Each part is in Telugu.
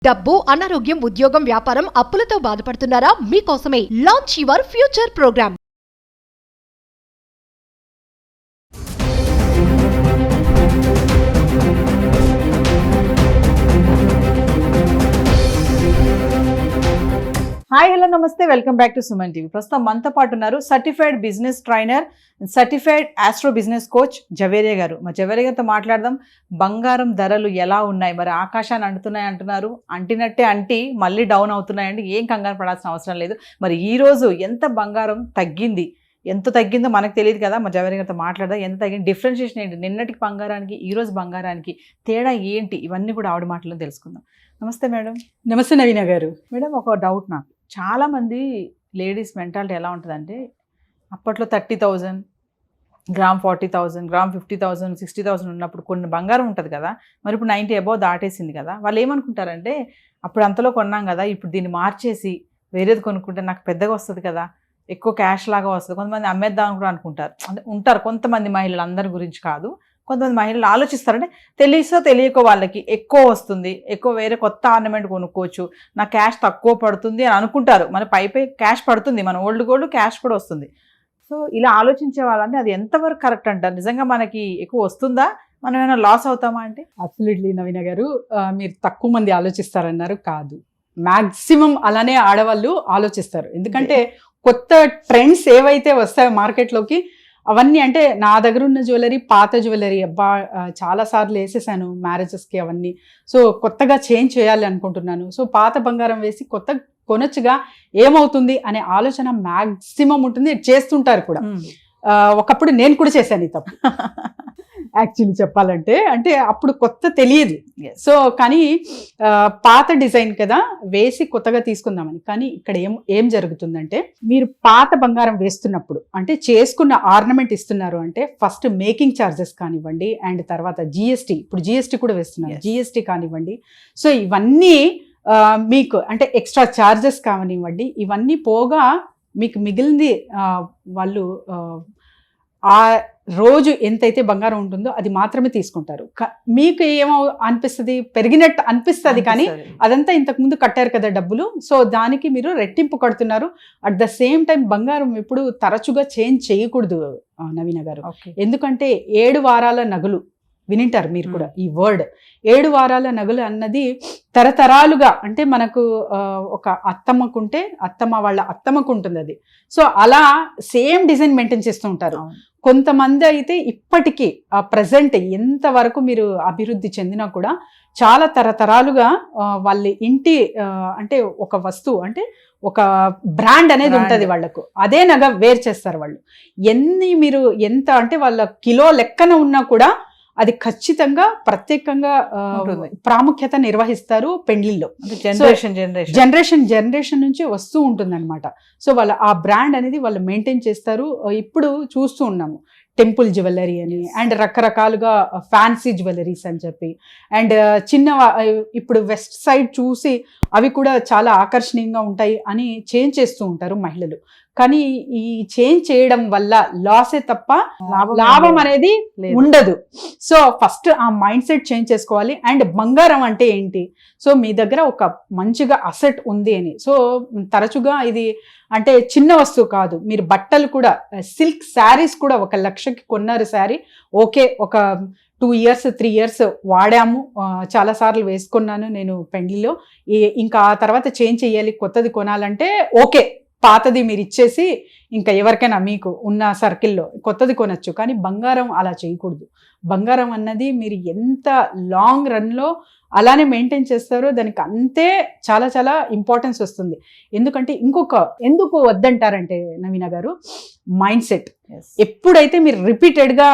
డబ్బు, అనారోగ్యం, ఉద్యోగం, వ్యాపారం, అప్పులతో బాధపడుతున్నారా? మీకోసమే launch your future program. Hi hello నమస్తే, welcome back to Suman TV. ప్రస్తుతం మనతో పాటు ఉన్నారు certified business trainer, certified astro business coach Javeria గారు. మరి జవేరియా గారితో మాట్లాడదాం. బంగారం ధరలు ఎలా ఉన్నాయి? మరి ఆకాశాన్ని అంటున్నాయి అంటున్నారు, అంటినట్టే అంటి మళ్ళీ డౌన్ అవుతున్నాయండి. ఏం కంగారు పడాల్సిన అవసరం లేదు. మరి ఈ రోజు ఎంత బంగారం తగ్గింది, ఎంత తగ్గిందో మనకు తెలియదు కదా. మా జవేరియా గారితో మాట్లాడదాం. ఎంత తగ్గింది, డిఫరెన్షియేషన్ ఏంటి, నిన్నటికి బంగారానికి ఈ రోజు బంగారానికి తేడా ఏంటి, ఇవన్నీ కూడా ఆవిడ మాటల్లో తెలుసుకుందాం. నమస్తే మేడం. నమస్తే నవీన గారు. మేడం, ఒక డౌట్ నాకు. చాలామంది లేడీస్ మెంటాలిటీ ఎలా ఉంటుందంటే, అప్పట్లో 30,000 గ్రామ్ 40,000 గ్రామ్ 50,000 60,000 ఉన్నప్పుడు కొన్ని బంగారం ఉంటుంది కదా, మరి ఇప్పుడు 90 అబౌవ్ దాటేసింది కదా. వాళ్ళు ఏమనుకుంటారంటే, అప్పుడు అంతలో కొన్నాం కదా, ఇప్పుడు దీన్ని మార్చేసి వేరేది కొనుక్కుంటే నాకు పెద్దగా వస్తుంది కదా, ఎక్కువ క్యాష్ లాగా వస్తుంది. కొంతమంది అమ్మేద్దామని కూడా అనుకుంటారు. అంటే ఉంటారు కొంతమంది మహిళలు, అందరి గురించి కాదు. కొంతమంది మహిళలు ఆలోచిస్తారంటే తెలిసో తెలియకో వాళ్ళకి ఎక్కువ వస్తుంది, ఎక్కువ వేరే కొత్త ఆర్నమెంట్ కొనుక్కోవచ్చు, నా క్యాష్ తక్కువ పడుతుంది అని అనుకుంటారు. మన పై క్యాష్ పడుతుంది, మన ఓల్డ్ గోల్డ్ క్యాష్ కూడా వస్తుంది. సో ఇలా ఆలోచించే వాళ్ళంటే అది ఎంతవరకు కరెక్ట్ అంటారు? నిజంగా మనకి ఎక్కువ వస్తుందా, మనం ఏమైనా లాస్ అవుతామా అంటే? అబ్సల్యూట్లీ నవీన గారు, మీరు తక్కువ మంది ఆలోచిస్తారన్నారు. కాదు, మ్యాక్సిమం అలానే ఆడవాళ్ళు ఆలోచిస్తారు. ఎందుకంటే కొత్త ట్రెండ్స్ ఏవైతే వస్తాయో మార్కెట్లోకి, అవన్నీ అంటే నా దగ్గర ఉన్న జ్యువెలరీ పాత జ్యువెలరీ, అబ్బా చాలాసార్లు వేసేసాను మ్యారేజెస్కి అవన్నీ. సో కొత్తగా చేంజ్ చేయాలి అనుకుంటున్నాను. సో పాత బంగారం వేసి కొత్త కొనొచ్చుగా, ఏమవుతుంది అనే ఆలోచన మ్యాక్సిమం ఉంటుంది. చేస్తుంటారు కూడా. ఒకప్పుడు నేను కూడా చేశాను ఈ తప్పు యాక్చువల్లీ చెప్పాలంటే. అంటే అప్పుడు కొత్త తెలియదు. సో కానీ పాత డిజైన్ కదా వేసి కొత్తగా తీసుకుందామని. కానీ ఇక్కడ ఏం జరుగుతుందంటే, మీరు పాత బంగారం వేస్తున్నప్పుడు అంటే చేసుకున్న ఆర్నమెంట్ ఇస్తున్నారు అంటే ఫస్ట్ మేకింగ్ ఛార్జెస్ కానివ్వండి, అండ్ తర్వాత జిఎస్టీ, ఇప్పుడు జిఎస్టీ కూడా వేస్తున్నారు, జిఎస్టీ కానివ్వండి. సో ఇవన్నీ మీకు అంటే ఎక్స్ట్రా ఛార్జెస్ కానివ్వండి, ఇవన్నీ పోగా మీకు మిగిలింది వాళ్ళు ఆ రోజు ఎంతైతే బంగారం ఉంటుందో అది మాత్రమే తీసుకుంటారు. మీకు ఏమో అనిపిస్తుంది, పెరిగినట్టు అనిపిస్తుంది, కానీ అదంతా ఇంతకుముందు కట్టారు కదా డబ్బులు. సో దానికి మీరు రెట్టింపు కడుతున్నారు. అట్ ద సేమ్ టైం బంగారం ఎప్పుడు తరచుగా చేంజ్ చేయకూడదు నవీన గారు. ఎందుకంటే 7 వారాల నగలు వినింటారు మీరు కూడా ఈ వర్డ్. 7 వారాల నగలు అన్నది తరతరాలుగా, అంటే మనకు ఒక అత్తమ్మకుంటే అత్తమ్మ వాళ్ళ అత్తమ్మకు ఉంటుంది అది. సో అలా సేమ్ డిజైన్ మెయింటైన్ చేస్తూ ఉంటారు. కొంతమంది అయితే ఇప్పటికీ ప్రజెంట్ ఎంతవరకు మీరు అభివృద్ధి చెందినా కూడా చాలా తరతరాలుగా వాళ్ళ ఇంటి అంటే ఒక వస్తువు అంటే ఒక బ్రాండ్ అనేది ఉంటుంది వాళ్ళకు. అదే నగ వేర్ చేస్తారు వాళ్ళు. మీరు ఎంత అంటే వాళ్ళ కిలో లెక్కన ఉన్నా కూడా అది ఖచ్చితంగా ప్రత్యేకంగా ప్రాముఖ్యత నిర్వహిస్తారు పెండ్లిలో. జనరేషన్ నుంచి వస్తూ ఉంటుంది అనమాట. సో వాళ్ళ ఆ బ్రాండ్ అనేది వాళ్ళు మెయింటైన్ చేస్తారు. ఇప్పుడు చూస్తూ ఉన్నాము టెంపుల్ జ్యువెలరీ అని, అండ్ రకరకాలుగా ఫ్యాన్సీ జ్యువెలరీస్ అని చెప్పి, అండ్ ఇప్పుడు వెస్ట్ సైడ్ చూసి అవి కూడా చాలా ఆకర్షణీయంగా ఉంటాయి అని చేంజ్ చేస్తూ ఉంటారు మహిళలు. కానీ ఈ చేంజ్ చేయడం వల్ల లాసే తప్ప లాభం అనేది ఉండదు. సో ఫస్ట్ ఆ మైండ్ సెట్ చేంజ్ చేసుకోవాలి. అండ్ బంగారం అంటే ఏంటి, సో మీ దగ్గర ఒక మంచిగా అసెట్ ఉంది అని. సో తరచుగా ఇది అంటే చిన్న వస్తువు కాదు. మీరు బట్టలు కూడా, సిల్క్ శారీస్ కూడా 1 లక్షకి కొన్నారు శారీ, ఓకే, ఒక 2 years 3 years వాడాము, చాలాసార్లు వేసుకున్నాను నేను పెండ్లిలో, ఇంకా ఆ తర్వాత చేంజ్ చేయాలి, కొత్తది కొనాలంటే ఓకే, పాతది మీరు ఇచ్చేసి ఇంకా ఎవరికైనా మీకు ఉన్న సర్కిల్లో కొత్తది కొనొచ్చు. కానీ బంగారం అలా చేయకూడదు. బంగారం అన్నది మీరు ఎంత లాంగ్ రన్లో అలానే మెయింటైన్ చేస్తారో దానికి అంతే చాలా చాలా ఇంపార్టెన్స్ వస్తుంది. ఎందుకంటే ఎందుకు వద్దంటారంటే నవీన గారు, మైండ్ సెట్. ఎప్పుడైతే మీరు రిపీటెడ్గా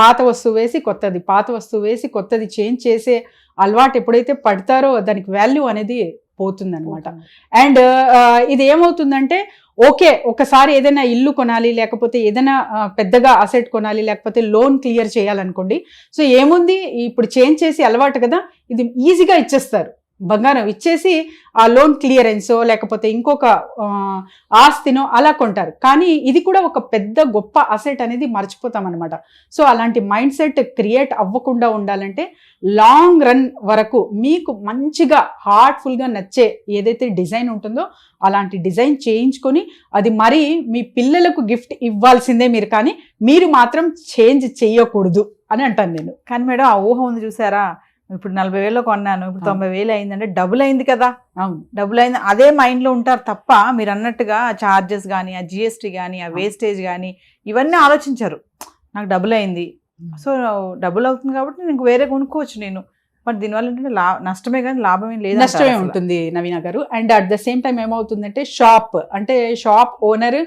పాత వస్తువు వేసి కొత్తది, పాత వస్తువు వేసి కొత్తది చేంజ్ చేసే అలవాటు ఎప్పుడైతే పడతారో దానికి వాల్యూ అనేది పోతుంది అనమాట. అండ్ ఇది ఏమవుతుందంటే, ఓకే ఒకసారి ఏదైనా ఇల్లు కొనాలి, లేకపోతే ఏదైనా పెద్దగా అసెట్ కొనాలి, లేకపోతే లోన్ క్లియర్ చేయాలనుకోండి. సో ఏముంది, ఇప్పుడు చేంజ్ చేసి అలవాటు కదా, ఇది ఈజీగా ఇచ్చేస్తారు. బంగారం ఇచ్చేసి ఆ లోన్ క్లియరెన్సో లేకపోతే ఇంకొక ఆస్తినో అలా కొంటారు. కానీ ఇది కూడా ఒక పెద్ద గొప్ప అసెట్ అనేది మర్చిపోతాం అనమాట. సో అలాంటి మైండ్ సెట్ క్రియేట్ అవ్వకుండా ఉండాలంటే లాంగ్ రన్ వరకు మీకు మంచిగా హార్ట్ఫుల్గా నచ్చే ఏదైతే డిజైన్ ఉంటుందో అలాంటి డిజైన్ చేయించుకొని అది మరి మీ పిల్లలకు గిఫ్ట్ ఇవ్వాల్సిందే మీరు, కానీ మీరు మాత్రం చేంజ్ చేయకూడదు అని అంటాను నేను. కానీ మేడం ఆ ఊహ ఉంది చూసారా, ఇప్పుడు 40,000 కొన్నాను, ఇప్పుడు 90,000 అయిందంటే డబుల్ అయింది కదా. అవును, డబుల్ అయింది అదే మైండ్ లో ఉంటారు తప్ప మీరు అన్నట్టుగా చార్జెస్ కానీ, ఆ జిఎస్టీ కానీ, ఆ వేస్టేజ్ కానీ ఇవన్నీ ఆలోచించరు. నాకు డబుల్ అయింది, సో డబుల్ అవుతుంది కాబట్టి నేను ఇంక వేరే కొనుక్కోవచ్చు నేను. బట్ దీనివల్ల ఏంటంటే నష్టమే కానీ లాభం ఏం లేదు, నష్టమే ఉంటుంది నవీన గారు. And at the same time ఏమవుతుందంటే షాప్ ఓనర్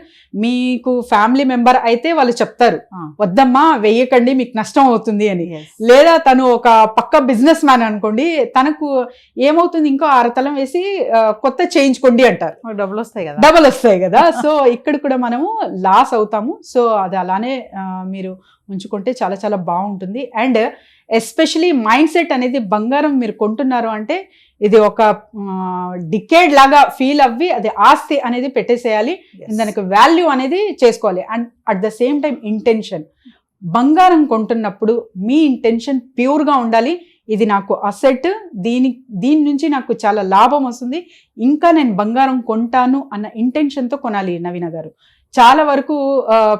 మీకు ఫ్యామిలీ మెంబర్ అయితే వాళ్ళు చెప్తారు వద్దమ్మా వెయ్యకండి మీకు నష్టం అవుతుంది అని. లేదా తను ఒక పక్క బిజినెస్ మ్యాన్ అనుకోండి, తనకు ఏమవుతుంది ఇంకో అరతలం వేసి కొత్త చేయించుకోండి అంటారు, డబుల్ వస్తాయి కదా. సో ఇక్కడ కూడా మనము లాస్ అవుతాము. సో అది అలానే మీరు ఉంచుకుంటే చాలా చాలా బాగుంటుంది. అండ్ ఎస్పెషలీ మైండ్ సెట్ అనేది బంగారం మీరు కొంటున్నారు అంటే ఇది ఒక డికేడ్ లాగా ఫీల్ అవ్వి అది ఆస్తి అనేది పెట్టేసేయాలి, దానికి వాల్యూ అనేది చేసుకోవాలి. And at the same time intention, బంగారం కొంటున్నప్పుడు మీ ఇంటెన్షన్ ప్యూర్గా ఉండాలి. ఇది నాకు అసెట్, దీని నుంచి నాకు చాలా లాభం వస్తుంది, ఇంకా నేను బంగారం కొంటాను అన్న ఇంటెన్షన్తో కొనాలి నవీన గారు. చాలా వరకు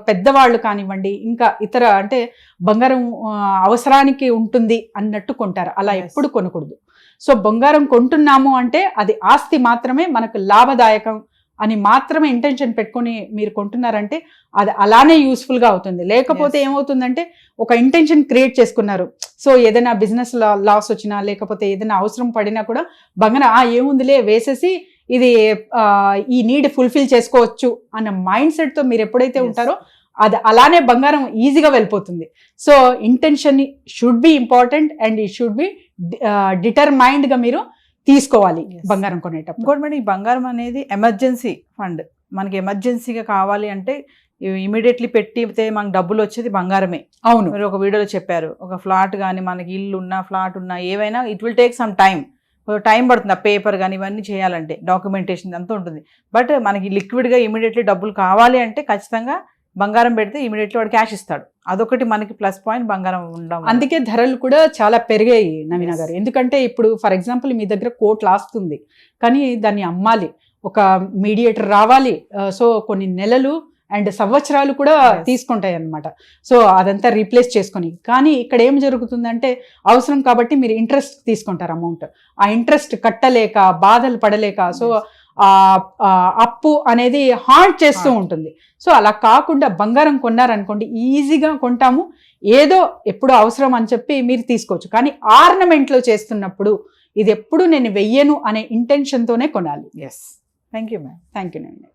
పెద్దవాళ్ళు కానివ్వండి, ఇంకా ఇతర అంటే బంగారం అవసరానికి ఉంటుంది అన్నట్టు కొంటారు, అలా ఎప్పుడు కొనకూడదు. సో బంగారం కొంటున్నాము అంటే అది ఆస్తి మాత్రమే, మనకు లాభదాయకం అని మాత్రమే ఇంటెన్షన్ పెట్టుకొని మీరు కొంటున్నారంటే అది అలానే యూస్ఫుల్గా అవుతుంది. లేకపోతే ఏమవుతుందంటే ఒక ఇంటెన్షన్ క్రియేట్ చేసుకున్నారు, సో ఏదైనా బిజినెస్ లాస్ వచ్చినా లేకపోతే ఏదైనా అవసరం పడినా కూడా బంగారం ఏముందిలే వేసేసి ఇది ఈ నీడ్ ఫుల్ఫిల్ చేసుకోవచ్చు అన్న మైండ్ సెట్తో మీరు ఎప్పుడైతే ఉంటారో అది అలానే బంగారం ఈజీగా వెళ్ళిపోతుంది. So intention should be important and it should be డిటర్మైన్డ్గా మీరు తీసుకోవాలి బంగారం కొనేటప్పుడు. ఇంకోటి మేడం, ఈ బంగారం అనేది ఎమర్జెన్సీ ఫండ్, మనకి ఎమర్జెన్సీగా కావాలి అంటే ఇమీడియట్లీ పెట్టితే మనకు డబ్బులు వచ్చేది బంగారమే. అవును, మీరు ఒక వీడియోలో చెప్పారు, ఒక ఫ్లాట్ కానీ మనకి ఇల్లు ఉన్నా ఫ్లాట్ ఉన్నా ఏవైనా it will take some time పడుతుంది, ఆ పేపర్ కానీ ఇవన్నీ చేయాలంటే డాక్యుమెంటేషన్ అంతా ఉంటుంది. బట్ మనకి లిక్విడ్గా ఇమీడియట్లీ డబ్బులు కావాలి అంటే ఖచ్చితంగా బంగారం పెడితే ఇమీడియట్లీ వాడు క్యాష్ ఇస్తాడు. అదొకటి మనకి ప్లస్ పాయింట్ బంగారం ఉండడం. అందుకే ధరలు కూడా చాలా పెరిగాయి నవీన గారు. ఎందుకంటే ఇప్పుడు ఫర్ ఎగ్జాంపుల్ మీ దగ్గర కోట్లు ఆస్తుంది, కానీ దాన్ని అమ్మాలి, ఒక మీడియేటర్ రావాలి, సో కొన్ని నెలలు అండ్ సంవత్సరాలు కూడా తీసుకుంటాయి అన్నమాట. సో అదంతా రీప్లేస్ చేసుకొని, కానీ ఇక్కడ ఏం జరుగుతుందంటే అవసరం కాబట్టి మీరు ఇంట్రెస్ట్ తీసుకుంటారు అమౌంట్, ఆ ఇంట్రెస్ట్ కట్టలేక బాధలు పడలేక సో అప్పు అనేది హార్ట్ చేస్తూ ఉంటుంది. సో అలా కాకుండా బంగారం కొన్నారనుకోండి ఈజీగా కొంటాము, ఏదో ఎప్పుడు అవసరం అని చెప్పి మీరు తీసుకోవచ్చు. కానీ ఆర్నమెంట్లో చేస్తున్నప్పుడు ఇది ఎప్పుడు నేను వెయ్యను అనే ఇంటెన్షన్తోనే కొనాలి. Thank you ma'am. Thank you అండి.